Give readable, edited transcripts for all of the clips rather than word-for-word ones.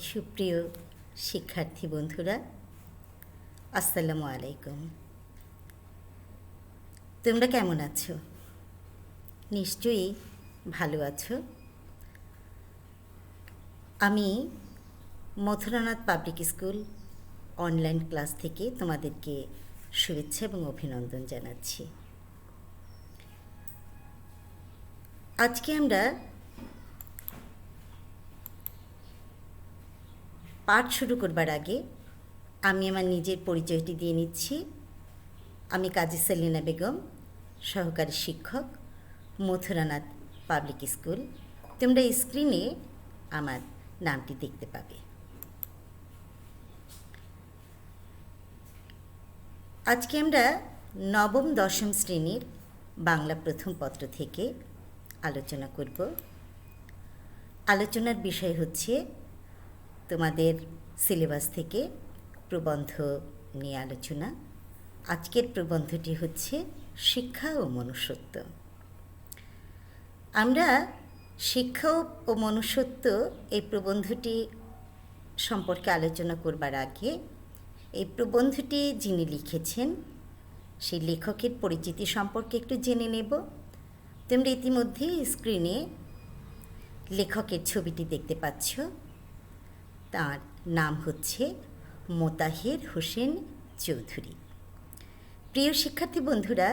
সুপ্রিয় শিক্ষার্থী বন্ধুরা, আসসালামু আলাইকুম। তোমরা কেমন আছো? নিশ্চয়ই ভালো আছো। আমি Mathuranath public school online class থেকে তোমাদেরকে শুভেচ্ছা এবং অভিনন্দন জানাচ্ছি। আজকে আমরা পাঠ শুরু করবার আগে আমি আমার নিজের পরিচয়টি দিয়ে নিচ্ছি। আমি কাজী সেলিনা বেগম, সহকারী শিক্ষক, মথুরানাথ পাবলিক স্কুল। তোমরা স্ক্রিনে আমার নামটি দেখতে পাবে। আজকে আমরা নবম দশম শ্রেণীর বাংলা প্রথম পত্র থেকে আলোচনা করব। আলোচনার বিষয় হচ্ছে তোমাদের সিলেবাস থেকে প্রবন্ধ নিয়ে আলোচনা। আজকের প্রবন্ধটি হচ্ছে শিক্ষা ও মনুষ্যত্ব। আমরা শিক্ষা ও মনুষ্যত্ব এই প্রবন্ধটি সম্পর্কে আলোচনা করবার আগে এই প্রবন্ধটি যিনি লিখেছেন সেই লেখকের পরিচিতি সম্পর্কে একটু জেনে নেব। তোমরা ইতিমধ্যে স্ক্রিনে লেখকের ছবিটি দেখতে পাচ্ছ। তার নাম হচ্ছে মোতাহের হোসেন চৌধুরী। প্রিয় শিক্ষার্থী বন্ধুরা,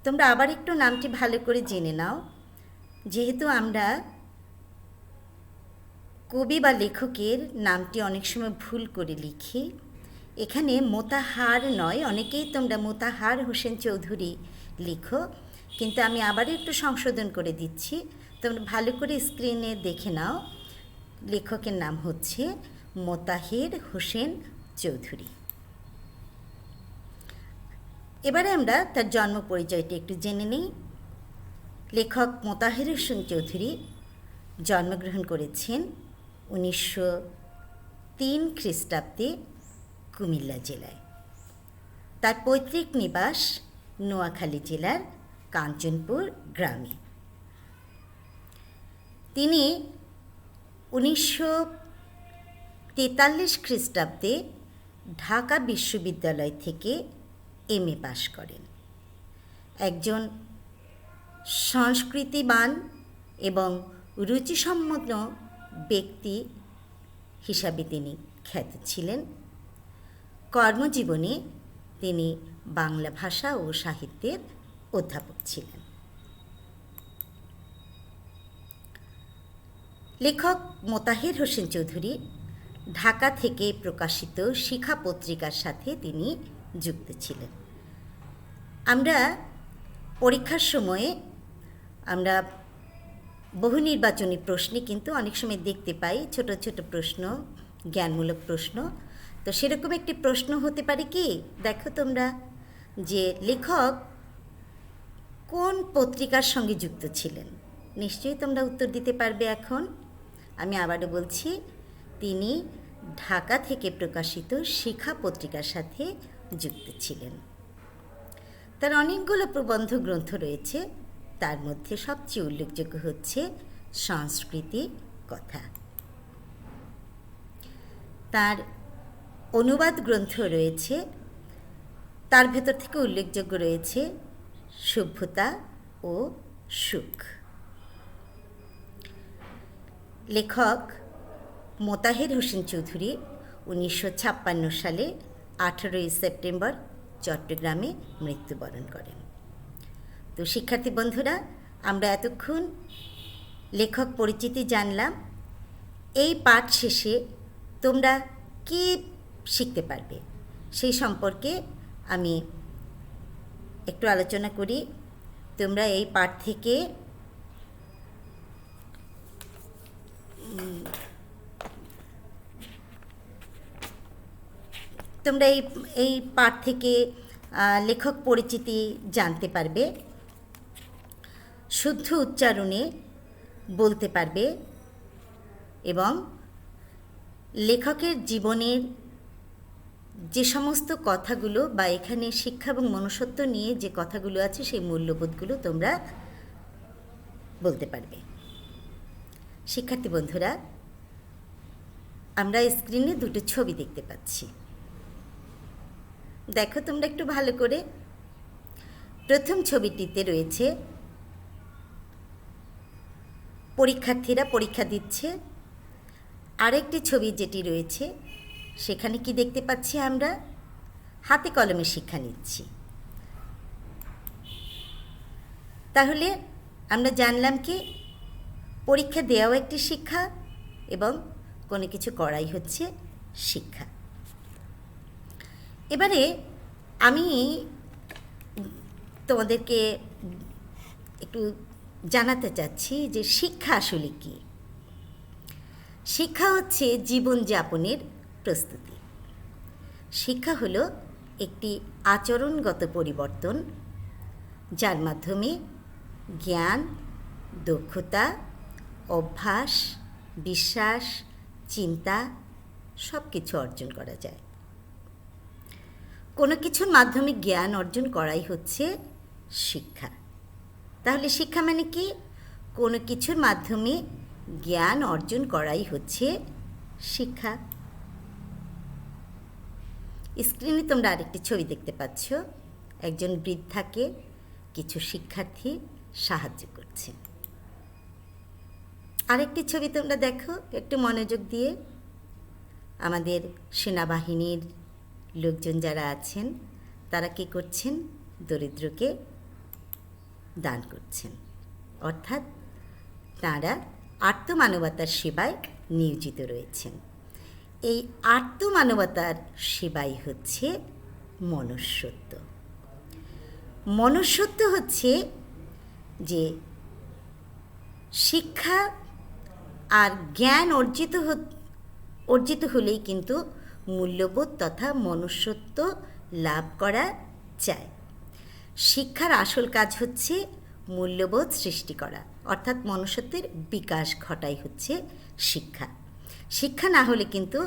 তোমরা আবার একটু নামটি ভালো করে জেনে নাও। যেহেতু আমরা কবি বা লেখকের নামটি অনেক সময় ভুল করে লিখি, এখানে মোতাহার নয়, অনেকেই তোমরা মোতাহার হোসেন চৌধুরী লিখো, কিন্তু আমি আবার একটু সংশোধন করে দিচ্ছি। তোমরা ভালো করে স্ক্রিনে দেখে নাও, লেখকের নাম হচ্ছে মোতাহের হোসেন চৌধুরী। এবারে আমরা তার জন্ম পরিচয়টি একটু জেনে নিই। লেখক মোতাহের হোসেন চৌধুরী জন্মগ্রহণ করেছেন 1903 খ্রিস্টাব্দে কুমিল্লা জেলায়। তার পৈতৃক নিবাস নোয়াখালী জেলার কাঞ্চনপুর গ্রামে। তিনি 1943 খ্রিস্টাব্দে ঢাকা বিশ্ববিদ্যালয় থেকে MA পাশ করেন। একজন সংস্কৃতিবান এবং রুচিসম্পন্ন ব্যক্তি হিসাবে তিনি খ্যাত ছিলেন। কর্মজীবনে তিনি বাংলা ভাষা ও সাহিত্যের অধ্যাপক ছিলেন। লেখক মোতাহের হোসেন চৌধুরী ঢাকা থেকে প্রকাশিত শিখা পত্রিকার সাথে তিনি যুক্ত ছিলেন। আমরা পরীক্ষার সময়ে আমরা বহু নির্বাচনী প্রশ্নে কিন্তু অনেক সময় দেখতে পাই ছোট ছোট প্রশ্ন, জ্ঞানমূলক প্রশ্ন। তো সেরকম একটি প্রশ্ন হতে পারে কি, দেখো তোমরা, যে লেখক কোন পত্রিকার সঙ্গে যুক্ত ছিলেন? নিশ্চয়ই তোমরা উত্তর দিতে পারবে এখন। আমি আবারও বলছি, তিনি ঢাকা থেকে প্রকাশিত শিখা পত্রিকার সাথে যুক্ত ছিলেন। তার অনেকগুলো প্রবন্ধ গ্রন্থ রয়েছে, তার মধ্যে সবচেয়ে উল্লেখযোগ্য হচ্ছে সংস্কৃতি কথা। তার অনুবাদ গ্রন্থ রয়েছে, তার ভেতর থেকে উল্লেখযোগ্য রয়েছে সভ্যতা ও সুখ। লেখক মোতাহের হোসেন চৌধুরী 1956 সালে 18 সেপ্টেম্বর চট্টগ্রামে মৃত্যুবরণ করেন। তো শিক্ষার্থী বন্ধুরা, আমরা এতক্ষণ লেখক পরিচিতি জানলাম। এই পাঠ শেষে তোমরা কী শিখতে পারবে সেই সম্পর্কে আমি একটু আলোচনা করি। তোমরা এই পাঠ থেকে এই পাঠ থেকে লেখক পরিচিতি জানতে পারবে, শুদ্ধ উচ্চারণে বলতে পারবে এবং লেখকের জীবনের যে সমস্ত কথাগুলো বা এখানে শিক্ষা এবং মনুষ্যত্ব নিয়ে যে কথাগুলো আছে সেই মূল্যবোধগুলো তোমরা বলতে পারবে। শিক্ষার্থী বন্ধুরা, আমরা স্ক্রিনে দুটো ছবি দেখতে পাচ্ছি। দেখো তোমরা একটু ভালো করে। প্রথম ছবিটিতে রয়েছে পরীক্ষার্থীরা পরীক্ষা দিচ্ছে। আরেকটি ছবি যেটি রয়েছে সেখানে কি দেখতে পাচ্ছি আমরা? হাতে কলমে শিক্ষা নিচ্ছি। তাহলে আমরা জানলাম কি পরীক্ষা দেওয়াও একটি শিক্ষা এবং কোনো কিছু করাই হচ্ছে শিক্ষা। এবারে আমি তোমাদেরকে একটু জানাতে চাচ্ছি যে শিক্ষা আসলে কি। শিক্ষা হচ্ছে জীবনযাপনের প্রস্তুতি। শিক্ষা হলো একটি আচরণগত পরিবর্তন যার মাধ্যমে জ্ঞান, দক্ষতা, অভ্যাস, বিশ্বাস, চিন্তা সব কিছু অর্জন করা যায়। কোনো কিছুর মাধ্যমে জ্ঞান অর্জন করাই হচ্ছে শিক্ষা। তাহলে শিক্ষা মানে কি? কোনো কিছুর মাধ্যমে জ্ঞান অর্জন করাই হচ্ছে শিক্ষা। স্ক্রিনে তোমরা আরেকটি ছবি দেখতে পাচ্ছ। একজন বৃদ্ধাকে কিছু শিক্ষার্থী সাহায্য করছে। আরেকটি ছবি তোমরা দেখো একটু মনোযোগ দিয়ে। আমাদের সেনাবাহিনীর লোকজন যারা আছেন তারা কী করছেন? দরিদ্রকে দান করছেন, অর্থাৎ তাঁরা আর্তমানবতার সেবায় নিয়োজিত রয়েছেন। এই আর্তমানবতার সেবাই হচ্ছে মনুষ্যত্ব। মনুষ্যত্ব হচ্ছে যে শিক্ষা আর জ্ঞান অর্জিত হলেই কিন্তু মূল্যবোধ তথা মনুষ্যত্ব লাভ করা যায়। শিক্ষার আসল কাজ হচ্ছে মূল্যবোধ সৃষ্টি করা, অর্থাৎ মনুষ্যত্বের বিকাশ ঘটাই হচ্ছে শিক্ষা। শিক্ষা না হলে কিন্তু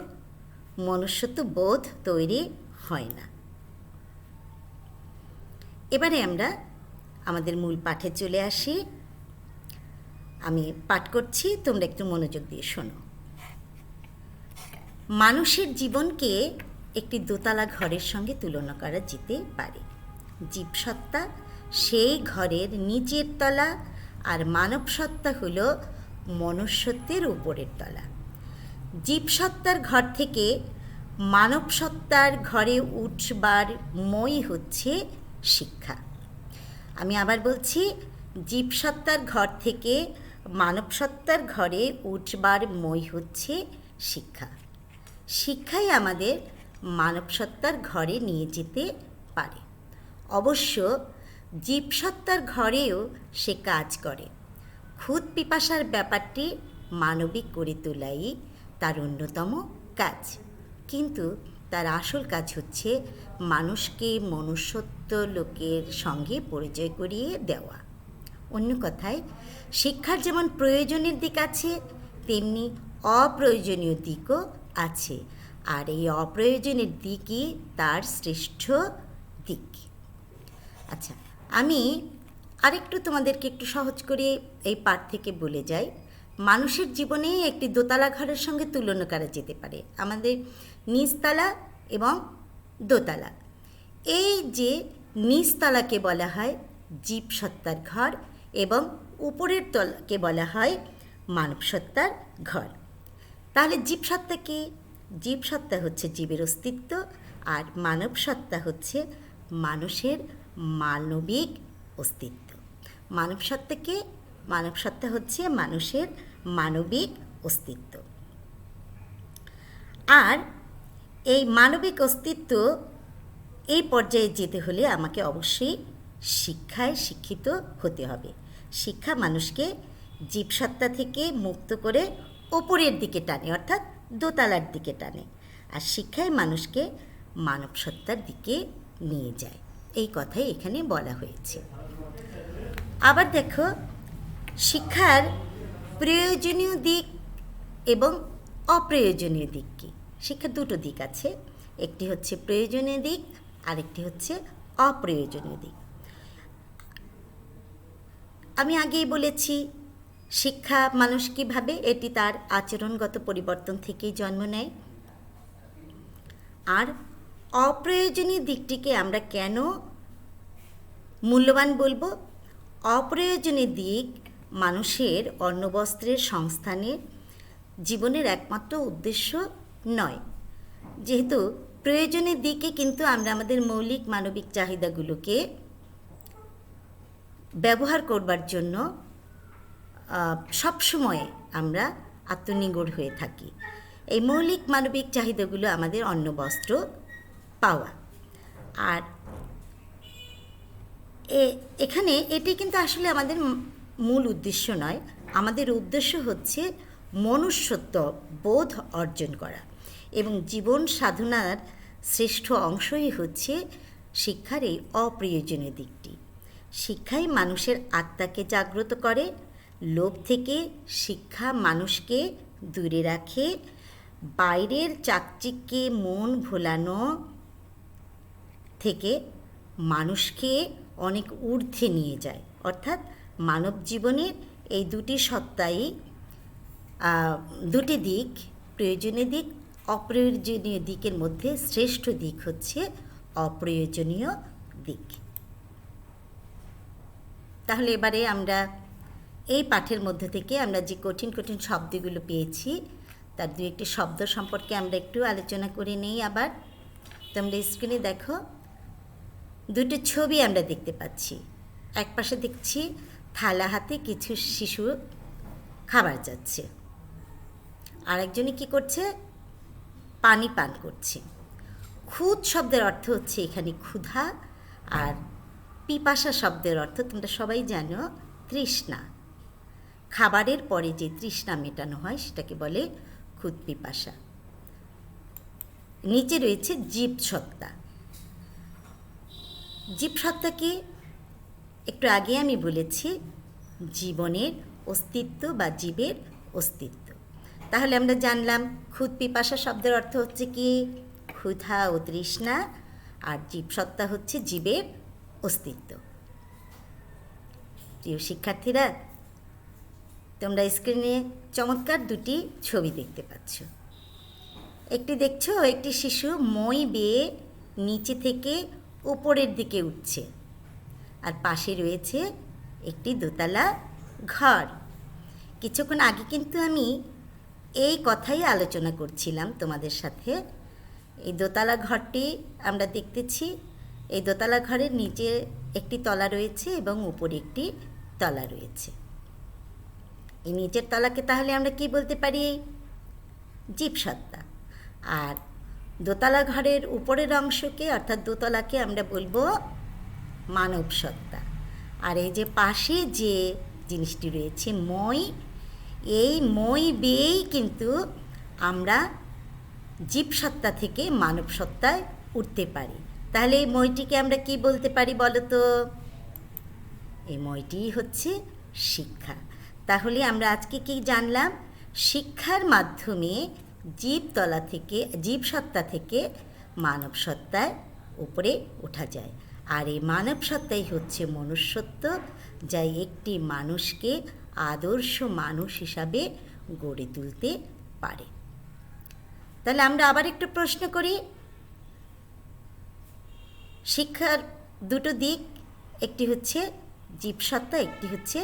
মনুষ্যত্ব বোধ তৈরি হয় না। এবারে আমরা আমাদের মূল পাঠে চলে আসি। আমি পাঠ করছি, তোমরা একটু মনোযোগ দিয়ে শোনো। মানুষের জীবনকে একটি দোতলা ঘরের সঙ্গে তুলনা করা যেতে পারে। জীবসত্তা সেই ঘরের নিচের তলা, আর মানব সত্তা হল মনুষ্যত্বের উপরের তলা। জীবসত্তার ঘর থেকে মানব সত্তার ঘরে উঠবার মই হচ্ছে শিক্ষা। আমি আবার বলছি, জীবসত্তার ঘর থেকে মানব সত্তার ঘরে উঠবার মই হচ্ছে শিক্ষা। শিক্ষাই আমাদের মানব সত্তার ঘরে নিয়ে যেতে পারে। অবশ্য জীবসত্তার ঘরেও সে কাজ করে। খুদ পিপাসার ব্যাপারটি মানবিক করে তোলাই তার অন্যতম কাজ, কিন্তু তার আসল কাজ হচ্ছে মানুষকে মনুষ্যত্ব লোকের সঙ্গে পরিচয় করিয়ে দেওয়া। অন্য কথায়, শিক্ষার যেমন প্রয়োজনের দিক আছে তেমনি অপ্রয়োজনীয় দিকও আছে, আর এই অপ্রয়োজনের দিকই তার শ্রেষ্ঠ দিক। আচ্ছা, আমি আরেকটু তোমাদেরকে একটু সহজ করে এই পাঠ থেকে বলে যাই। মানুষের জীবনে একটি দোতলা ঘরের সঙ্গে তুলনা করা যেতে পারে। আমাদের নিচতলা এবং দোতলা। এই যে নিচতলাকে বলা হয় জীবসত্তার ঘর এবং উপরের তলাকে বলা হয় মানব সত্তার ঘর। তাহলে জীবসত্তা কি? জীবসত্তা হচ্ছে জীবের অস্তিত্ব, আর মানব সত্তা হচ্ছে মানুষের মানবিক অস্তিত্ব। মানব সত্তা হচ্ছে মানুষের মানবিক অস্তিত্ব। আর এই মানবিক অস্তিত্ব এই পর্যায়ে যেতে হলে আমাকে অবশ্যই শিক্ষায় শিক্ষিত হতে হবে। শিক্ষা মানুষকে জীবসত্তা থেকে মুক্ত করে ওপরের দিকে টানে, অর্থাৎ দোতলার দিকে টানে, আর শিক্ষাই মানুষকে মানব সত্তার দিকে নিয়ে যায়। এই কথাই এখানে বলা হয়েছে। আবার দেখো, শিক্ষার প্রয়োজনীয় দিক এবং অপ্রয়োজনীয় দিক কী? শিক্ষার দুটো দিক আছে, একটি হচ্ছে প্রয়োজনীয় দিক, আরেকটি হচ্ছে অপ্রয়োজনীয় দিক। আমি আগেই বলেছি শিক্ষা মানুষ কীভাবে, এটি তার আচরণগত পরিবর্তন থেকেই জন্ম নেয়। আর অপ্রয়োজনীয় দিকটিকে আমরা কেন মূল্যবান বলবো? অপ্রয়োজনীয় দিক মানুষের অন্নবস্ত্রের সংস্থানের জীবনের একমাত্র উদ্দেশ্য নয়। যেহেতু প্রয়োজনের দিকে কিন্তু আমরা আমাদের মৌলিক মানবিক চাহিদাগুলোকে ব্যবহার করবার জন্য সবসময় আমরা আত্মনির্ভর হয়ে থাকি। এই মৌলিক মানবিক চাহিদাগুলো আমাদের অন্ন বস্ত্র পাওয়া। আর এখানে এটি কিন্তু আসলে আমাদের মূল উদ্দেশ্য নয়। আমাদের উদ্দেশ্য হচ্ছে মনুষ্যত্ব বোধ অর্জন করা, এবং জীবন সাধনার শ্রেষ্ঠ অংশই হচ্ছে শিক্ষার এই অপ্রয়োজনীয় দিকটি। শিক্ষাই মানুষের আত্মাকে জাগ্রত করে। লোভ থেকে শিক্ষা মানুষকে দূরে রাখে, বাইরের চাকচিক্যে মন ভোলানো থেকে মানুষকে অনেক ঊর্ধ্বে নিয়ে যায়। অর্থাৎ মানব জীবনের এই দুটি সত্তাই, দুটি দিক, প্রয়োজনীয় দিক, অপ্রয়োজনীয় দিকের মধ্যে শ্রেষ্ঠ দিক হচ্ছে অপ্রয়োজনীয় দিক। তাহলে এবারে আমরা এই পাঠের মধ্যে থেকে আমরা যে কঠিন কঠিন শব্দগুলো পেয়েছি তার দু একটি শব্দ সম্পর্কে আমরা একটু আলোচনা করে নেই। আবার তোমরা স্ক্রিনে দেখো, দুটো ছবি আমরা দেখতে পাচ্ছি। এক পাশে দেখছি থালা হাতে কিছু শিশু খাবার যাচ্ছে, আরেকজনে কি করছে? পানি পান করছে। ক্ষুধ শব্দের অর্থ হচ্ছে এখানে ক্ষুধা, আর পিপাসা শব্দের অর্থ তোমরা সবাই জানো তৃষ্ণা। খাবারের পরে যে তৃষ্ণা মেটানো হয় সেটাকে বলে ক্ষুধ পিপাসা। নিচে রয়েছে জীবসত্তা। জীবসত্তাকে একটু আগে আমি বলেছি জীবনের অস্তিত্ব বা জীবের অস্তিত্ব। তাহলে আমরা জানলাম ক্ষুধ পিপাসা শব্দের অর্থ হচ্ছে কি? ক্ষুধা ও তৃষ্ণা। আর জীবসত্তা হচ্ছে জীবের অস্তিত্ব। প্রিয় শিক্ষার্থীরা, তোমরা স্ক্রিনে চমৎকার দুটি ছবি দেখতে পাচ্ছ। একটি দেখছো, একটি শিশু মই বেয়ে নিচে থেকে উপরের দিকে উঠছে, আর পাশে রয়েছে একটি দোতলা ঘর। কিছুক্ষণ আগে কিন্তু আমি এই কথাই আলোচনা করছিলাম তোমাদের সাথে। এই দোতলা ঘরটি আমরা দেখতেছি। এই দোতলা ঘরের নিচে একটি তলা রয়েছে এবং উপরে একটি তলা রয়েছে। এই নিচের তলাকে তাহলে আমরা কি বলতে পারি? জীবসত্তা। আর দোতলা ঘরের উপরের অংশকে অর্থাৎ দোতলাকে আমরা বলবো মানব সত্তা। আর এই যে পাশে যে জিনিসটি রয়েছে মই, এই মই বেয়েই কিন্তু আমরা জীবসত্তা থেকে মানব সত্তায় উঠতে পারি। তাহলে এই মইটিকে আমরা কি বলতে পারি বলো তো? এই মইটিই হচ্ছে শিক্ষা। তাহলে আমরা আজকে কি জানলাম? শিক্ষার মাধ্যমে জীবতলা থেকে, জীবসত্তা থেকে মানব সত্তায় উপরে ওঠা যায়। আর এই মানব সত্তাই হচ্ছে মনুষ্যত্ব, যা একটি মানুষকে আদর্শ মানুষ হিসাবে গড়ে তুলতে পারে। তাহলে আমরা আবার একটু প্রশ্ন করি। শিক্ষার দুটো দিক, একটি হচ্ছে জীবসত্তা, একটি হচ্ছে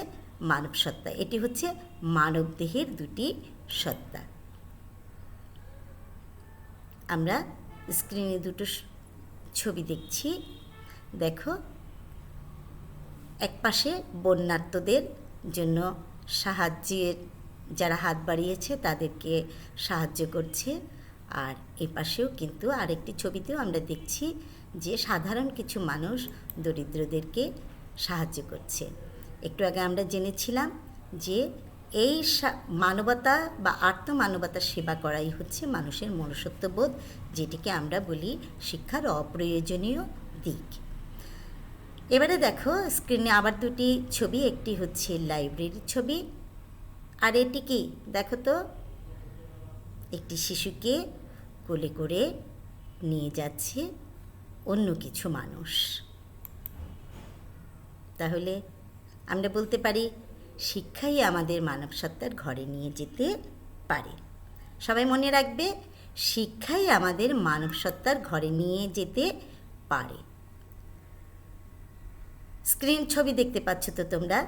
মানব সত্তা। এটি হচ্ছে মানব দেহের দুটি সত্তা। আমরা স্ক্রিনে দুটো ছবি দেখছি। দেখো, এক পাশে বন্যার্তদের জন্য সাহায্যের যারা হাত বাড়িয়েছে তাদেরকে সাহায্য করছে, আর এ পাশেও কিন্তু আরেকটি ছবিতেও আমরা দেখছি যে সাধারণ কিছু মানুষ দরিদ্রদেরকে সাহায্য করছে। একটু আগে আমরা জেনেছিলাম যে এই মানবতা বা আত্মমানবতার সেবা করাই হচ্ছে মানুষের মনুষ্যত্ববোধ, যেটিকে আমরা বলি শিক্ষার অপ্রয়োজনীয় দিক। এবারে দেখো স্ক্রিনে আবার দুটি ছবি। একটি হচ্ছে লাইব্রেরির ছবি, আর এটি কি দেখো তো? একটি শিশুকে কোলে করে নিয়ে যাচ্ছে অন্য কিছু মানুষ। তাহলে আমরা বলতে পারি শিক্ষাই আমাদের মানব সত্তার ঘরে নিয়ে যেতে পারে। সবাই মনে রাখবে, শিক্ষাই আমাদের মানব সত্তার ঘরে নিয়ে যেতে পারে। স্ক্রিন ছবি দেখতে পাচ্ছ তো তোমরা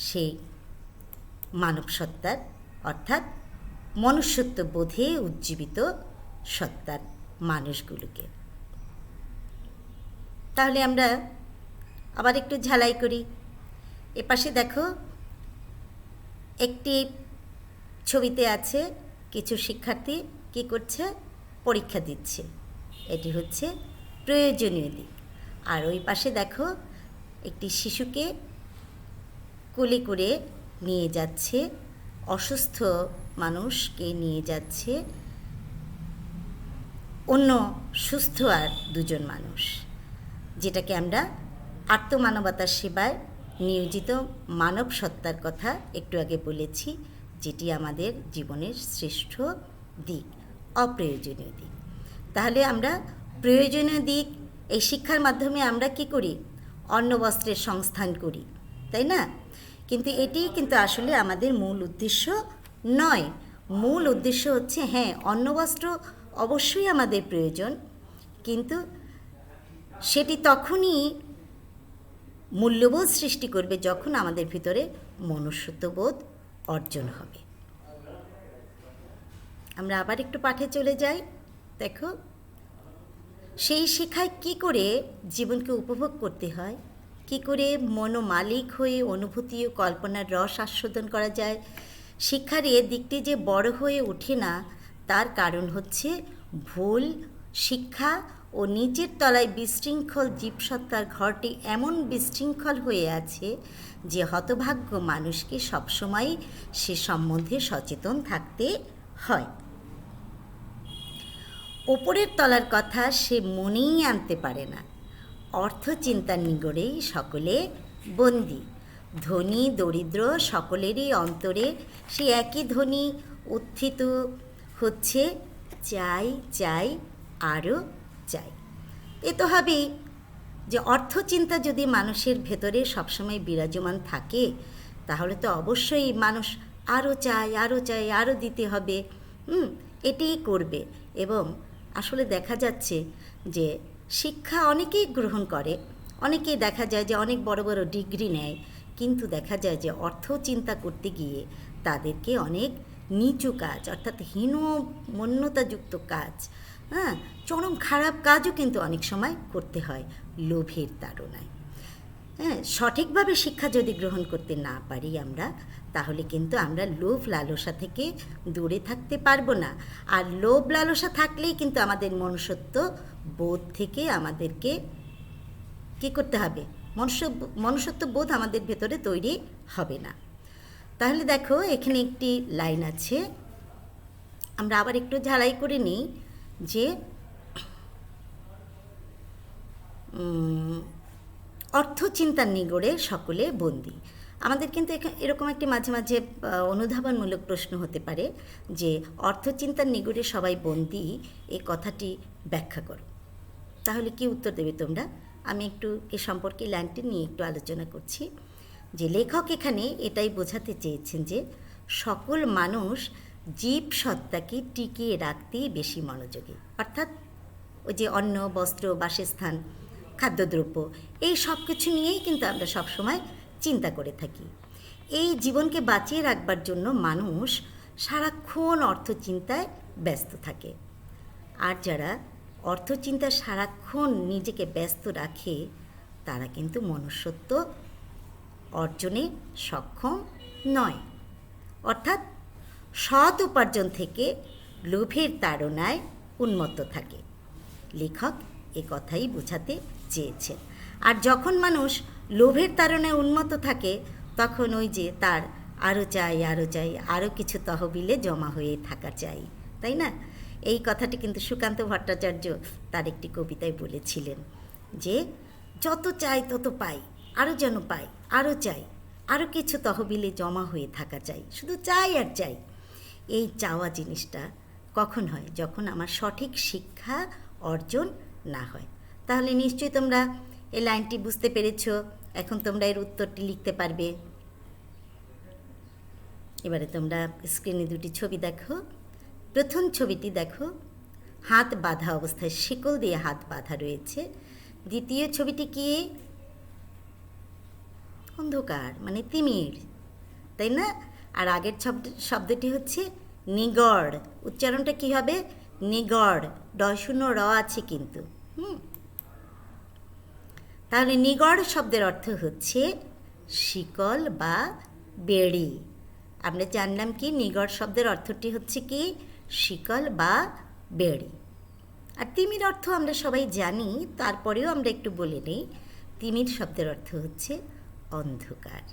সেই মানব সত্তার, অর্থাৎ মনুষ্যত্ব বোধে উজ্জীবিত সত্তার মানুষগুলোকে। তাহলে আমরা আবার একটু ঝালাই করি। এপাশে দেখো, একটি ছবিতে আছে কিছু শিক্ষার্থী কী করছে, পরীক্ষা দিচ্ছে। এটি হচ্ছে প্রয়োজনীয় দিক। আর ওই পাশে দেখো, একটি শিশুকে কোলে করে নিয়ে যাচ্ছে, অসুস্থ মানুষকে নিয়ে যাচ্ছে অন্য সুস্থ আর দুজন মানুষ, যেটাকে আমরা আত্মমানবতার সেবায় নিয়োজিত মানব সত্তার কথা একটু আগে বলেছি, যেটি আমাদের জীবনের শ্রেষ্ঠ দিক, অপ্রয়োজনীয় দিক। তাহলে আমরা প্রয়োজনীয় দিক, এই শিক্ষার মাধ্যমে আমরা কি করি, অন্ন বস্ত্রের সংস্থান করি, তাই না? কিন্তু এটি কিন্তু আসলে আমাদের মূল উদ্দেশ্য নয়। মূল উদ্দেশ্য হচ্ছে, হ্যাঁ, অন্ন বস্ত্র অবশ্যই আমাদের প্রয়োজন, কিন্তু সেটি তখনই মূল্যবোধ সৃষ্টি করবে যখন আমাদের ভিতরে মনুষ্যত্ববোধ অর্জন হবে। আমরা আবার একটু পাঠে চলে যাই। দেখো, সেই শেখায় কি করে জীবনকে উপভোগ করতে হয়, কি করে মনোমালিক হয়ে অনুভূতি ও কল্পনার রস আস্বাদন করা যায়। শিক্ষার এ দিকটি যে বড় হয়ে ওঠে না, তার কারণ হচ্ছে ভুল শিক্ষা ও নিচের তলায় বিশৃঙ্খল জীবসত্তার ঘরটি এমন বিশৃঙ্খল হয়ে আছে যে হতভাগ্য মানুষকে সবসময় সে সম্বন্ধে সচেতন থাকতে হয়। ওপরের তলার কথা সে মনেই আনতে পারে না। অর্থচিন্তার নিগড়েই সকলে বন্দী। ধনী দরিদ্র সকলেরই অন্তরে সে একই ধ্বনি উত্থিত হচ্ছে, চাই চাই আরও চাই। এ তো হবেই যে অর্থচিন্তা যদি মানুষের ভেতরে সবসময় বিরাজমান থাকে, তাহলে তো অবশ্যই মানুষ আরও চাই আরও চাই, আরও দিতে হবে, এটিই করবে। এবং আসলে দেখা যাচ্ছে যে শিক্ষা অনেকেই গ্রহণ করে, অনেকেই দেখা যায় যে অনেক বড় বড় ডিগ্রি নেয়, কিন্তু দেখা যায় যে অর্থ চিন্তা করতে গিয়ে তাদেরকে অনেক নিচু কাজ, অর্থাৎ হীনমন্যতাযুক্ত কাজ, চরম খারাপ কাজও কিন্তু অনেক সময় করতে হয় লোভের তাড়নায়। সঠিকভাবে শিক্ষা যদি গ্রহণ করতে না পারি আমরা, তাহলে কিন্তু আমরা লোভ লালসা থেকে দূরে থাকতে পারবো না। আর লোভ লালসা থাকলেই কিন্তু আমাদের মনুষ্যত্ব বোধ থেকে আমাদেরকে কী করতে হবে, মনুষ্যত্ব বোধ আমাদের ভেতরে তৈরি হবে না। তাহলে দেখো, এখানে একটি লাইন আছে, আমরা আবার একটু ঝালাই করে নিই যে অর্থচিন্তার নিগড়ে সকলে বন্দী। আমাদের কিন্তু এরকম একটি মাঝে মাঝে অনুধাবনমূলক প্রশ্ন হতে পারে যে অর্থচিন্তার নিগড়ে সবাই বন্দী, এই কথাটি ব্যাখ্যা করো। তাহলে কি উত্তর দেবে তোমরা? আমি একটু এ সম্পর্কে লাইনটি নিয়ে একটু আলোচনা করছি। যে লেখক এখানে এটাই বোঝাতে চেয়েছেন যে সকল মানুষ জীব সত্তাকে টিকিয়ে রাখতেই বেশি মনোযোগী, অর্থাৎ ওই যে অন্ন বস্ত্র বাসস্থান খাদ্যদ্রব্য, এই সব কিছু নিয়েই কিন্তু আমরা সবসময় চিন্তা করে থাকি। এই জীবনকে বাঁচিয়ে রাখবার জন্য মানুষ সারাক্ষণ অর্থচিন্তায় ব্যস্ত থাকে। আর যারা অর্থচিন্তায় সারাক্ষণ নিজেকে ব্যস্ত রাখে, তারা কিন্তু মনুষ্যত্ব অর্জনে সক্ষম নয়, অর্থাৎ সৎ উপার্জন থেকে লোভের তাড়নায় উন্মত্ত থাকে। লেখক এ কথাই বোঝাতে চেয়েছেন। আর যখন মানুষ লোভের তাড়নায় উন্মত্ত থাকে, তখন ওই যে তার আরও চাই আরও চাই, আরও কিছু তহবিলে জমা হয়ে থাকা চাই, তাই না? এই কথাটি কিন্তু সুকান্ত ভট্টাচার্য তার একটি কবিতায় বলেছিলেন যে যত চাই তত পাই, আরও যেন পাই, আরও চাই, আরও কিছু তহবিলে জমা হয়ে থাকা চাই, শুধু চাই আর চাই। এই চাওয়া জিনিসটা কখন হয়? যখন আমার সঠিক শিক্ষা অর্জন না হয়। তাহলে নিশ্চয়ই তোমরা এই লাইনটি বুঝতে পেরেছ। এখন তোমরা এর উত্তরটি লিখতে পারবে। এবারে তোমরা স্ক্রিনে দুটি ছবি দেখো। প্রথম ছবিটি দেখো, হাত বাঁধা অবস্থায়, শিকল দিয়ে হাত বাঁধা রয়েছে। দ্বিতীয় ছবিটি কি? অন্ধকার, মানে তিমির, তাই না? আর আগের শব্দটি হচ্ছে নিগড়। উচ্চারণটা কি হবে? নিগড়। ডয়শূন্য র আছে কিন্তু। তাহলে নিগড় শব্দের অর্থ হচ্ছে শিকল বা বেড়ি। আমরা জানলাম কি নিগড় শব্দের অর্থটি হচ্ছে কি? শিকল বা বেড়ি। আর তিমির অর্থ আমরা সবাই জানি, তারপরেও আমরা একটু বলে নিই। তিমির শব্দের অর্থ হচ্ছে অন্ধকার।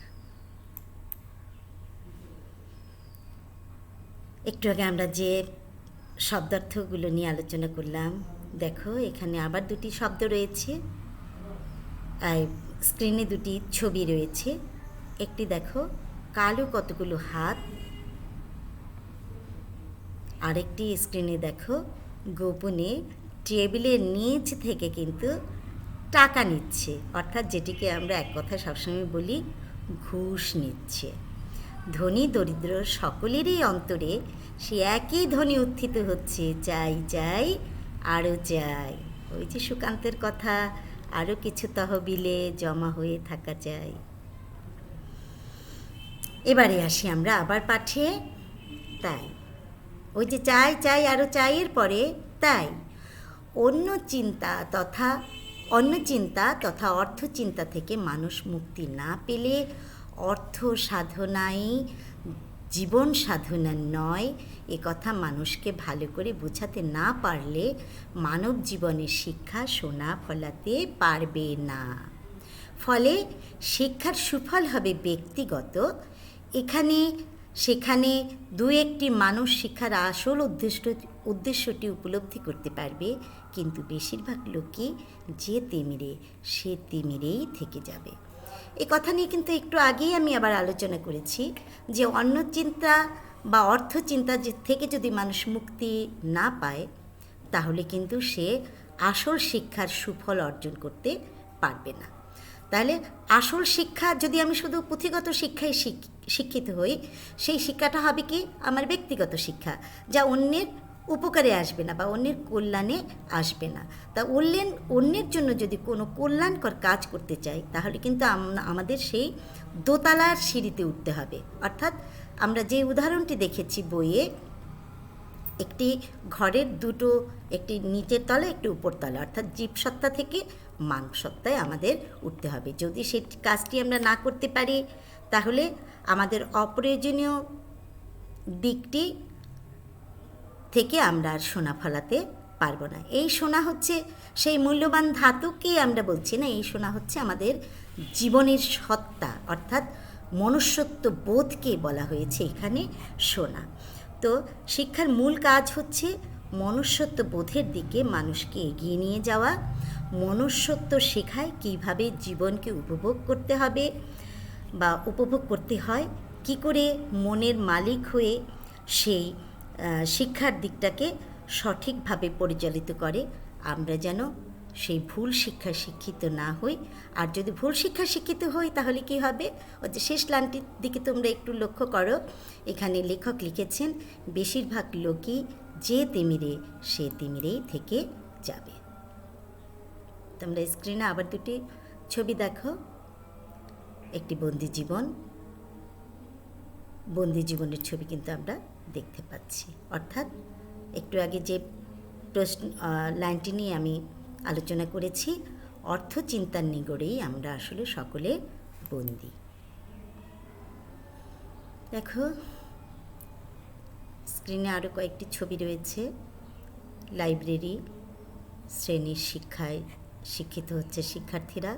একটু আগে আমরা যে শব্দার্থগুলো নিয়ে আলোচনা করলাম, দেখো এখানে আবার দুটি শব্দ রয়েছে, স্ক্রিনে দুটি ছবি রয়েছে। একটি দেখো, কালো কতগুলো হাত। আরেকটি স্ক্রিনে দেখো, গোপনে টেবিলের নিচ থেকে কিন্তু টাকা নিচ্ছে, অর্থাৎ যেটিকে আমরা এক কথা সবসময় বলি ঘুষ নিচ্ছে। ধনী দরিদ্র সকলেরই অন্তরে সে একই ধ্বনি উত্থিত হচ্ছে, চাই চাই আরও চাই। ওই যে সুকান্তের কথা, আরও কিছু তহবিলে জমা হয়ে থাকা চাই। এবারে আসি আমরা আবার পাঠে। তাই ওই যে চাই চাই আরও চাইয়ের পরে তাই অন্য চিন্তা তথা অর্থ চিন্তা থেকে মানুষ মুক্তি না পেলে অর্থ সাধনাই জীবন সাধনা নয়, এ কথা মানুষকে ভালো করে বোঝাতে না পারলে মানব জীবনের শিক্ষা সোনা ফলাতে পারবে না। ফলে শিক্ষার সুফল হবে ব্যক্তিগত। এখানে সেখানে দু একটি মানুষ শিক্ষার আসল উদ্দেশ্যটি উপলব্ধি করতে পারবে, কিন্তু বেশিরভাগ লোকই যে তিমিরে সে তিমিরেই থেকে যাবে। এই কথা নিয়ে কিন্তু একটু আগেই আমি আবার আলোচনা করেছি যে অন্য চিন্তা বা অর্থ চিন্তা থেকে যদি মানুষ মুক্তি না পায়, তাহলে কিন্তু সে আসল শিক্ষার সুফল অর্জন করতে পারবে না। তাহলে আসল শিক্ষা, যদি আমি শুধু পুঁথিগত শিক্ষায় শিক্ষিত হই, সেই শিক্ষাটা হবে কি? আমার ব্যক্তিগত শিক্ষা, যা অন্যের উপকারে আসবে না বা অন্যের কল্যাণে আসবে না। তা অন্যের জন্য যদি কোনো কল্যাণকর কাজ করতে চাই, তাহলে কিন্তু আমাদের সেই দোতলার সিঁড়িতে উঠতে হবে। অর্থাৎ আমরা যে উদাহরণটি দেখেছি বইয়ে, একটি ঘরের দুটো, একটি নিচের তলা একটি উপর তলা, অর্থাৎ জীবসত্তা থেকে মানব সত্তায় আমাদের উঠতে হবে। যদি সেই কাজটি আমরা না করতে পারি, তাহলে আমাদের অপ্রয়োজনীয় দিকটি থেকে আমরা আর সোনা ফলাতে পারবো না। এই সোনা হচ্ছে সেই মূল্যবান ধাতুকে আমরা বলছি না, এই সোনা হচ্ছে আমাদের জীবনের সত্তা, অর্থাৎ মনুষ্যত্ব বোধকে বলা হয়েছে এখানে সোনা। তো শিক্ষার মূল কাজ হচ্ছে মনুষ্যত্ব বোধের দিকে মানুষকে এগিয়ে নিয়ে যাওয়া। মনুষ্যত্ব শেখায় কীভাবে জীবনকে উপভোগ করতে হবে বা উপভোগ করতে হয়, কি করে মনের মালিক হয়ে সেই শিক্ষার দিকটাকে সঠিকভাবে পরিচালিত করে, আমরা যেন সেই ভুল শিক্ষায় শিক্ষিত না হই। আর যদি ভুল শিক্ষায় শিক্ষিত হই, তাহলে কি হবে? ওই যে শেষ লাইনটির দিকে তোমরা একটু লক্ষ্য করো, এখানে লেখক লিখেছেন বেশিরভাগ লোকই যে তিমিরে সে তিমিরেই থেকে যাবে। তোমরা স্ক্রিনে আবার দুটি ছবি দেখো। একটি বন্দি জীবনের ছবি কিন্তু আমরা দেখতে পাচ্ছি। অর্থাৎ একটু আগে যে লাইনটি নিয়ে আমি আলোচনা করেছি, অর্থ চিন্তার নিগড়েই আমরা আসলে সকলে বন্দি। দেখো স্ক্রিনে আরও কয়েকটি ছবি রয়েছে। লাইব্রেরি, শ্রেণীর শিক্ষায় শিক্ষিত হচ্ছে শিক্ষার্থীরা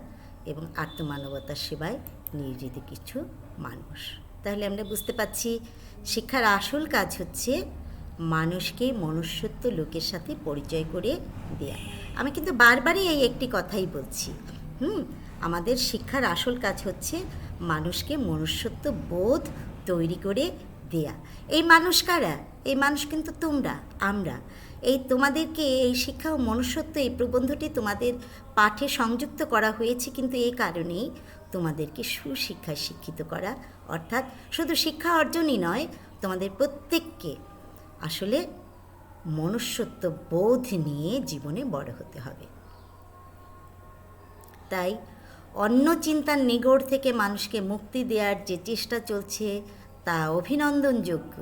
এবং আত্মমানবতার সেবায় নিয়োজিত কিছু মানুষ। তাহলে আমরা বুঝতে পারছি শিক্ষার আসল কাজ হচ্ছে মানুষকে মনুষ্যত্ব লোকের সাথে পরিচয় করে দেয়া। আমি কিন্তু বারবারই এই একটি কথাই বলছি, আমাদের শিক্ষার আসল কাজ হচ্ছে মানুষকে মনুষ্যত্ব বোধ তৈরি করে দেয়া। এই মানুষ কারা? এই মানুষ কিন্তু তোমরা, আমরা। এই তোমাদেরকে এই শিক্ষা ও মনুষ্যত্ব, এই প্রবন্ধটি তোমাদের পাঠে সংযুক্ত করা হয়েছে কিন্তু এই কারণেই তোমাদেরকে সুশিক্ষায় শিক্ষিত করা, অর্থাৎ শুধু শিক্ষা অর্জনই নয়, তোমাদের প্রত্যেককে আসলে মনুষ্যত্ব বোধ নিয়ে জীবনে বড় হতে হবে। তাই অন্য চিন্তার নিগড় থেকে মানুষকে মুক্তি দেওয়ার যে চেষ্টা চলছে তা অভিনন্দনযোগ্য,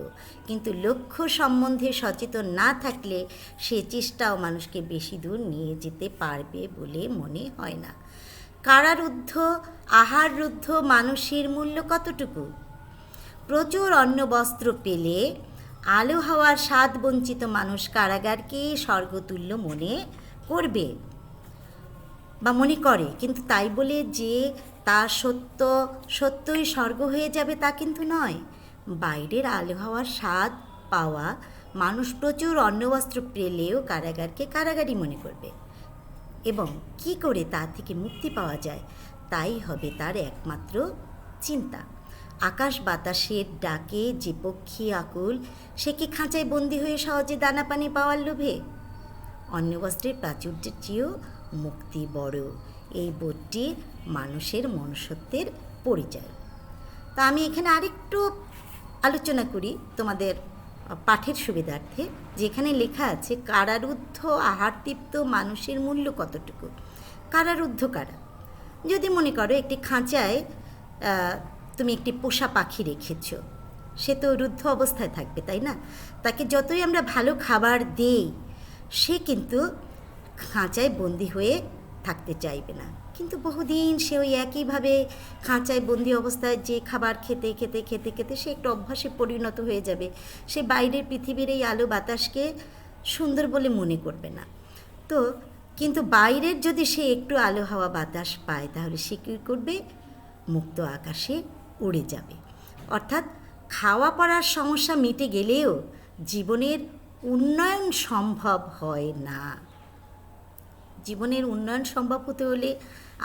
কিন্তু লক্ষ্য সম্বন্ধে সচেতন না থাকলে সে চেষ্টাও মানুষকে বেশি দূর নিয়ে যেতে পারবে বলে মনে হয় না। কারারুদ্ধ আহাররুদ্ধ মানুষের মূল্য কতটুকু? প্রচুর অন্ন বস্ত্র পেলে আলো হাওয়ার স্বাদ বঞ্চিত মানুষ কারাগারকে স্বর্গতুল্য মনে করবে বা মনে করে, কিন্তু তাই বলে যে তা সত্যই স্বর্গ হয়ে যাবে তা কিন্তু নয়। বাইরের আলো হাওয়ার স্বাদ পাওয়া মানুষ প্রচুর অন্নবস্ত্র পেলেও কারাগারকে কারাগারই মনে করবে, এবং কি করে তা থেকে মুক্তি পাওয়া যায় তাই হবে তার একমাত্র চিন্তা। আকাশ বাতাসের ডাকে যে পক্ষী আকুল, সে কি খাঁচায় বন্দি হয়ে সহজে দানা পানি পাওয়ার লোভে? অন্নবস্ত্রের প্রাচুর্যের চেয়েও মুক্তি বড়, এই বোধটি মানুষের মনুষ্যত্বের পরিচয়। তা আমি এখানে আরেকটু আলোচনা করি তোমাদের পাঠের সুবিধার্থে, যেখানে লেখা আছে কারারুদ্ধ আহারতৃপ্ত মানুষের মূল্য কতটুকু। কারারুদ্ধ কারা? যদি মনে করো একটি খাঁচায় তুমি একটি পোষা পাখি রেখেছ, সে তো রুদ্ধ অবস্থায় থাকবে, তাই না? তাকে যতই আমরা ভালো খাবার দেই, সে কিন্তু খাঁচায় বন্দি হয়ে থাকতে চাইবে না, কিন্তু বহুদিন সে ওই একইভাবে খাঁচায় বন্দি অবস্থায় যে খাবার খেতে খেতে খেতে খেতে সে একটু অভ্যাসে পরিণত হয়ে যাবে। সে বাইরের পৃথিবীর এই আলো বাতাসকে সুন্দর বলে মনে করবে না। তো কিন্তু বাইরের যদি সে একটু আলো হাওয়া বাতাস পায়, তাহলে সে কী করবে? মুক্ত আকাশে উড়ে যাবে। অর্থাৎ খাওয়া পড়ার সমস্যা মিটে গেলেও জীবনের উন্নয়ন সম্ভব হয় না। জীবনের উন্নয়ন সম্ভব হতে হলে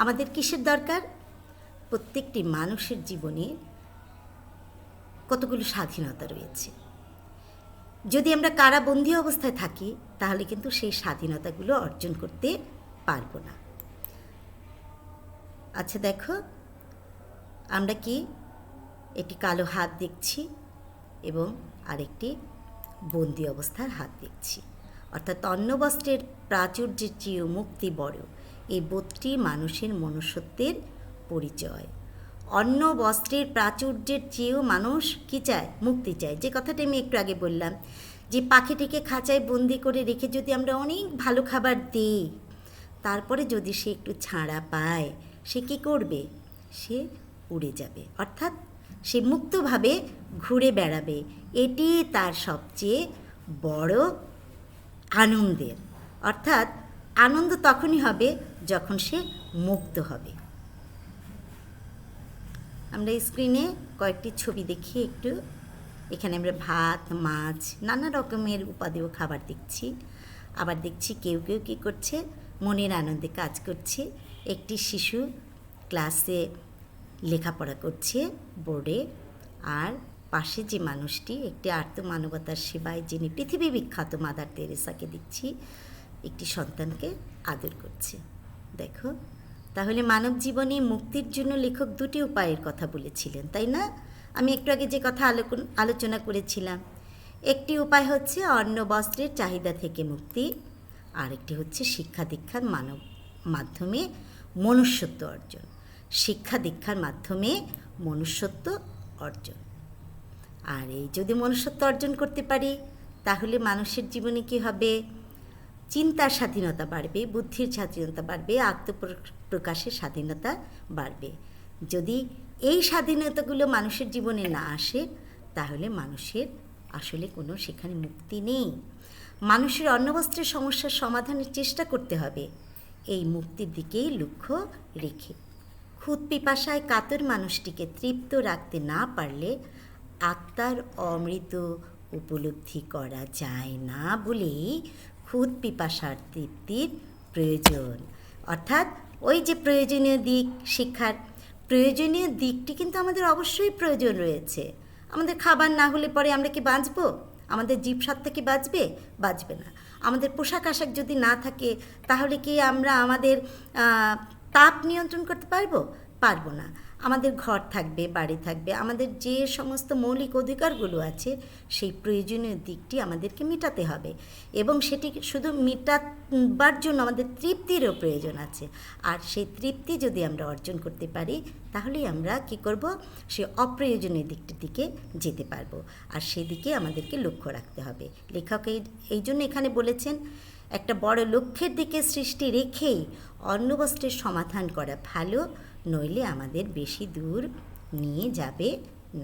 আমাদের কিসের দরকার? প্রত্যেকটি মানুষের জীবনে কতগুলো স্বাধীনতা রয়েছে। যদি আমরা কারাবন্দী অবস্থায় থাকি, তাহলে কিন্তু সেই স্বাধীনতাগুলো অর্জন করতে পারবো না। আচ্ছা দেখো, আমরা কি একটি কালো হাত দেখছি এবং আরেকটি বন্দি অবস্থার হাত দেখছি। অর্থাৎ অন্নবস্ত্রের প্রাচুর্যের চেয়েও মুক্তি বড়, এই বোধটি মানুষের মনুষ্যত্বের পরিচয়। অন্ন বস্ত্রের প্রাচুর্যের চেয়েও মানুষ কি চায়? মুক্তি চায়। যে কথাটা আমি একটু আগে বললাম, যে পাখিটিকে খাঁচায় বন্দি করে রেখে যদি আমরা অনেক ভালো খাবার দিই, তারপরে যদি সে একটু ছাড়া পায়, সে কী করবে? সে উড়ে যাবে, অর্থাৎ সে মুক্তভাবে ঘুরে বেড়াবে। এটি তার সবচেয়ে বড় আনন্দের। অর্থাৎ আনন্দ তখনই হবে যখন সে মুক্ত হবে। আমরা স্ক্রিনে কয়েকটি ছবি দেখি একটু। এখানে আমরা ভাত, মাছ, নানা রকমের উপাদেয় খাবার দেখছি। আবার দেখছি কেউ কেউ কী করছে? মনের আনন্দে কাজ করছে। একটি শিশু ক্লাসে লেখাপড়া করছে বোর্ডে, আর পাশে যে মানুষটি একটি আর্তমানবতার সেবায়, যিনি পৃথিবী বিখ্যাত মাদার তেরেসাকে দেখছি, একটি সন্তানকে আদর করছে। দেখো, তাহলে মানব জীবনে মুক্তির জন্য লেখক দুটি উপায়ের কথা বলেছিলেন, তাই না? আমি একটু আগে যে কথা আলোচনা করেছিলাম, একটি উপায় হচ্ছে অন্ন বস্ত্রের চাহিদা থেকে মুক্তি, আরেকটি হচ্ছে শিক্ষা দীক্ষার মাধ্যমে মনুষ্যত্ব অর্জন। শিক্ষা দীক্ষার মাধ্যমে মনুষ্যত্ব অর্জন। আর এই যদি মনুষ্যত্ব অর্জন করতে পারি, তাহলে মানুষের জীবনে কী হবে? চিন্তার স্বাধীনতা বাড়বে, বুদ্ধির স্বাধীনতা বাড়বে, আত্মপ্রকাশের স্বাধীনতা বাড়বে। যদি এই স্বাধীনতাগুলো মানুষের জীবনে না আসে, তাহলে মানুষের আসলে কোনো সেখানে মুক্তি নেই। মানুষের অন্নবস্ত্রের সমস্যার সমাধানের চেষ্টা করতে হবে এই মুক্তির দিকেই লক্ষ্য রেখে। ক্ষুধ পিপাসায় কাতর মানুষটিকে তৃপ্ত রাখতে না পারলে আত্মার অমৃত উপলব্ধি করা যায় না বলেই ক্ষুধ পিপাসার তৃপ্তির প্রয়োজন। অর্থাৎ ওই যে প্রয়োজনীয় দিক, শিক্ষার প্রয়োজনীয় দিকটি কিন্তু আমাদের অবশ্যই প্রয়োজন রয়েছে। আমাদের খাবার না হলে পরে আমরা কি বাঁচবো? আমাদের জীবসত্তা কি বাঁচবে? বাঁচবে না। আমাদের পোশাক আশাক যদি না থাকে, তাহলে কি আমরা আমাদের তাপ নিয়ন্ত্রণ করতে পারবো? পারবো না। আমাদের ঘর থাকবে, বাড়ি থাকবে, আমাদের যে সমস্ত মৌলিক অধিকারগুলো আছে সেই প্রয়োজনীয় দিকটি আমাদেরকে মেটাতে হবে, এবং সেটি শুধু মেটাবার জন্য আমাদের তৃপ্তিরও প্রয়োজন আছে। আর সেই তৃপ্তি যদি আমরা অর্জন করতে পারি তাহলেই আমরা কি করব, সে অপ্রয়োজনীয় দিকটির দিকে যেতে পারবো, আর সেদিকে আমাদেরকে লক্ষ্য রাখতে হবে। লেখক এই জন্য এখানে বলেছেন, একটা বড় লক্ষ্যের দিকে সৃষ্টি রেখেই অন্নবস্ত্রের সমাধান করা ভালো, নইলে আমাদের বেশি দূর নিয়ে যাবে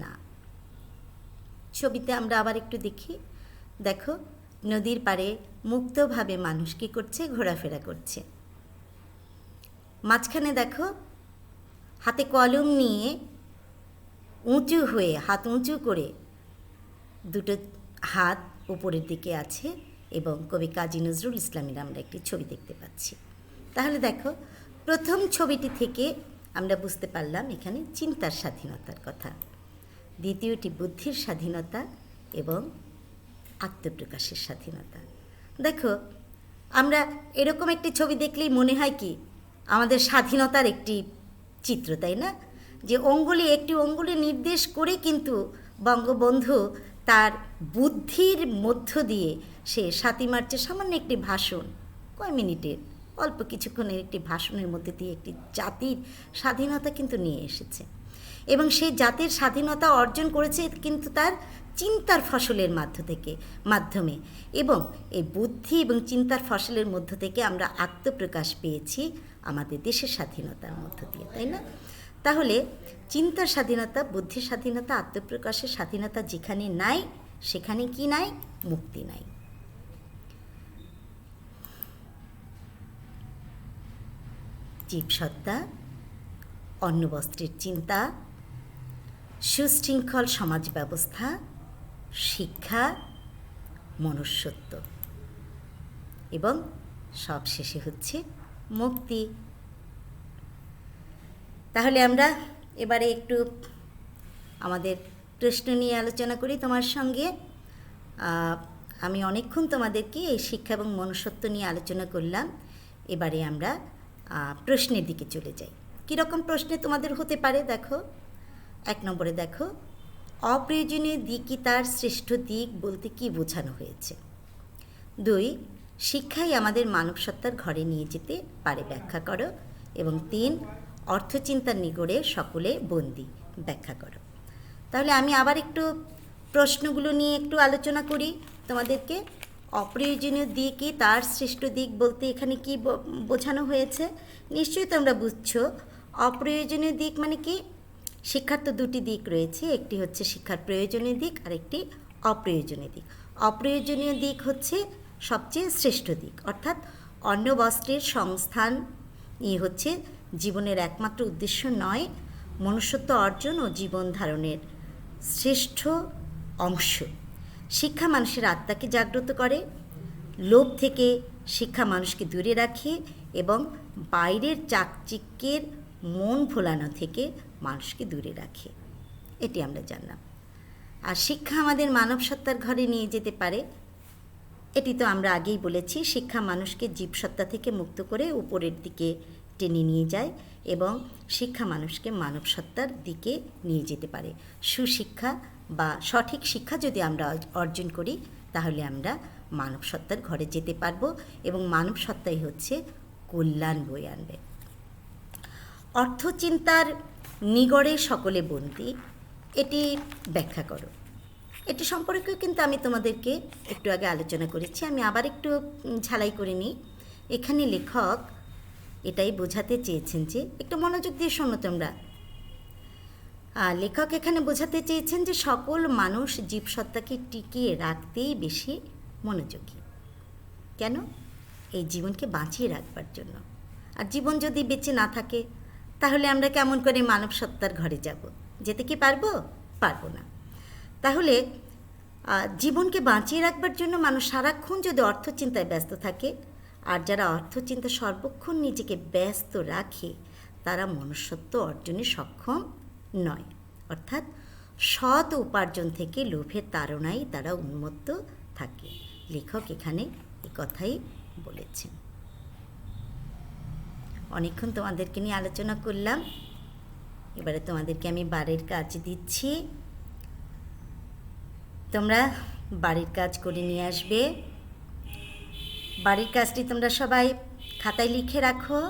না। ছবিতে আমরা আবার একটু দেখি। দেখো, নদীর পাড়ে মুক্তভাবে মানুষ কী করছে, ঘোরাফেরা করছে। মাঝখানে দেখো, হাতে কলম নিয়ে উঁচু হয়ে, হাত উঁচু করে দুটো হাত উপরের দিকে আছে, এবং কবি কাজী নজরুল ইসলামের আমরা একটি ছবি দেখতে পাচ্ছি। তাহলে দেখো, প্রথম ছবিটি থেকে আমরা বুঝতে পারলাম এখানে চিন্তার স্বাধীনতার কথা, দ্বিতীয়টি বুদ্ধির স্বাধীনতা এবং আত্মপ্রকাশের স্বাধীনতা। দেখো, আমরা এরকম একটি ছবি দেখলেই মনে হয় কি আমাদের স্বাধীনতার একটি চিত্র, তাই না? যে একটি অঙ্গুলি নির্দেশ করে কিন্তু বঙ্গবন্ধু তার বুদ্ধির মধ্য দিয়ে সে ৭ই মার্চের সামান্য একটি ভাষণ, কয় মিনিটের, অল্প কিছুক্ষণের একটি ভাষণের মধ্যে দিয়ে একটি জাতির স্বাধীনতা কিন্তু নিয়ে এসেছে, এবং সেই জাতির স্বাধীনতা অর্জন করেছে কিন্তু তার চিন্তার ফসলের মাধ্যমে, এবং এই বুদ্ধি এবং চিন্তার ফসলের মধ্য থেকে আমরা আত্মপ্রকাশ পেয়েছি আমাদের দেশের স্বাধীনতার মধ্য দিয়ে, তাই না? তাহলে চিন্তার স্বাধীনতা, বুদ্ধির স্বাধীনতা, আত্মপ্রকাশের স্বাধীনতা যেখানে নাই, সেখানে কি নাই? মুক্তি নাই। জীবসত্তা, অন্নবস্ত্রের চিন্তা, সুশৃঙ্খল সমাজ ব্যবস্থা, শিক্ষা, মনুষ্যত্ব, এবং সবশেষে হচ্ছে মুক্তি। তাহলে আমরা এবারে একটু আমাদের প্রশ্ন নিয়ে আলোচনা করি তোমার সঙ্গে। আমি অনেকক্ষণ তোমাদেরকে এই শিক্ষা এবং মনুষ্যত্ব নিয়ে আলোচনা করলাম। এবারে আমরা প্রশ্নের দিকে চলে যাই। কীরকম প্রশ্নে তোমাদের হতে পারে? দেখো, 1 নম্বরে দেখো, অপ্রয়োজনীয় দিকই তার শ্রেষ্ঠ দিক বলতে কি বোঝানো হয়েছে? 2, শিক্ষাই আমাদের মানবসত্তার ঘরে নিয়ে যেতে পারে, ব্যাখ্যা করো। এবং 3, অর্থচিন্তার নিগড়ে সকলে বন্দী, ব্যাখ্যা করো। তাহলে আমি আবার একটু প্রশ্নগুলো নিয়ে একটু আলোচনা করি তোমাদেরকে। অপ্রয়োজনীয় দিকই তার শ্রেষ্ঠ দিক বলতে এখানে কি বোঝানো হয়েছে? নিশ্চয়ই তোমরা বুঝছো। অপ্রয়োজনীয় দিক মানে কি? শিক্ষার তো 2টি দিক রয়েছে, একটি হচ্ছে শিক্ষার প্রয়োজনীয় দিক আর একটি অপ্রয়োজনীয় দিক। অপ্রয়োজনীয় দিক হচ্ছে সবচেয়ে শ্রেষ্ঠ দিক, অর্থাৎ অন্ন বস্ত্রের সংস্থান হচ্ছে জীবনের একমাত্র উদ্দেশ্য নয়, মনুষ্যত্ব অর্জন ও জীবন ধারণের শ্রেষ্ঠ অংশ। শিক্ষা মানুষের আত্মাকে জাগ্রত করে, লোভ থেকে শিক্ষা মানুষকে দূরে রাখে এবং বাইরের চাকচিক্যের মন ভোলানো থেকে মানুষকে দূরে রাখে। এটি আমরা জানলাম। আর শিক্ষা আমাদের মানব সত্তার ঘরে নিয়ে যেতে পারে, এটি তো আমরা আগেই বলেছি। শিক্ষা মানুষকে জীবসত্তা থেকে মুক্ত করে উপরের দিকে টেনে নিয়ে যায় এবং শিক্ষা মানুষকে মানব সত্তার দিকে নিয়ে যেতে পারে। সুশিক্ষা বা সঠিক শিক্ষা যদি আমরা অর্জন করি তাহলে আমরা মানব সত্তার ঘরে যেতে পারবো এবং মানব সত্তাই হচ্ছে কল্যাণ বয়ে আনবে। অর্থচিন্তার নিগড়ে সকলে বন্দী, এটি ব্যাখ্যা করো। এটি সম্পর্কে কিন্তু আমি তোমাদেরকে একটু আগে আলোচনা করেছি, আমি আবার একটু ঝালাই করে নিই। এখানে লেখক এটাই বোঝাতে চেয়েছেন যে, একটু মনোযোগ দিয়ে শোনো তোমরা। লেখক এখানে বোঝাতে চেয়েছেন যে সকল মানুষ জীবসত্তাকে টিকিয়ে রাখতেই বেশি মনোযোগী। কেন? এই জীবনকে বাঁচিয়ে রাখবার জন্য। আর জীবন যদি বেঁচে না থাকে তাহলে আমরা কেমন করে মানব সত্তার ঘরে যাব? যেতে কি পারবো? পারবো না। তাহলে জীবনকে বাঁচিয়ে রাখবার জন্য মানুষ সারাক্ষণ যদি অর্থচিন্তায় ব্যস্ত থাকে, আর যারা অর্থচিন্তা সর্বক্ষণ নিজেকে ব্যস্ত রাখে তারা মনুষ্যত্ব অর্জনে সক্ষম নয়। অর্থাৎ সৎ উপার্জন থেকে লোভের তাড়নায় তারা উন্মত্ত থাকে। লেখক এখানে এই কথাই বলেছেন। অনেকক্ষণ তোমাদেরকে নিয়ে আলোচনা করলাম। এবারে তোমাদেরকে আমি বাড়ির কাজ দিচ্ছি, তোমরা বাড়ির কাজ করে নিয়ে আসবে। বাড়ির কাজটি তোমরা সবাই খাতায় লিখে রাখো।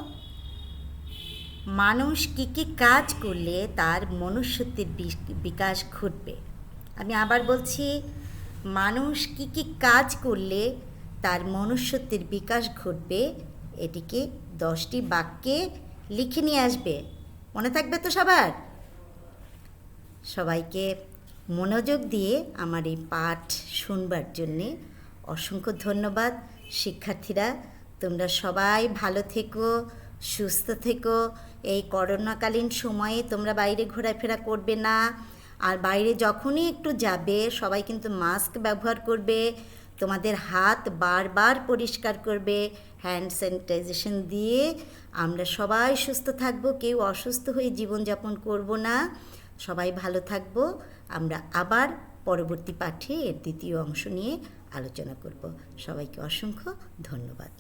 মানুষ কী কী কাজ করলে তার মনুষ্যত্বের বিকাশ ঘটবে। আমি আবার বলছি, মানুষ কী কী কাজ করলে তার মনুষ্যত্বের বিকাশ ঘটবে, এটিকে 10টি বাক্যে লিখে নিয়ে আসবে। মনে থাকবে তো সবার? সবাইকে মনোযোগ দিয়ে আমার এই পাঠ শুনবার জন্যে অসংখ্য ধন্যবাদ। শিক্ষার্থীরা, তোমরা সবাই ভালো থেকো, সুস্থ থেকো। এই করোনাকালীন সময়ে তোমরা বাইরে ঘোরাফেরা করবে না, আর বাইরে যখনই একটু যাবে সবাই কিন্তু মাস্ক ব্যবহার করবে, তোমাদের হাত বারবার পরিষ্কার করবে হ্যান্ড স্যানিটাইজেশন দিয়ে। আমরা সবাই সুস্থ থাকবো, কেউ অসুস্থ হয়ে জীবনযাপন করব না। সবাই ভালো থাকবো। আমরা আবার পরবর্তী পাঠে এর দ্বিতীয় অংশ নিয়ে আলোচনা করব। সবাইকে অসংখ্য ধন্যবাদ।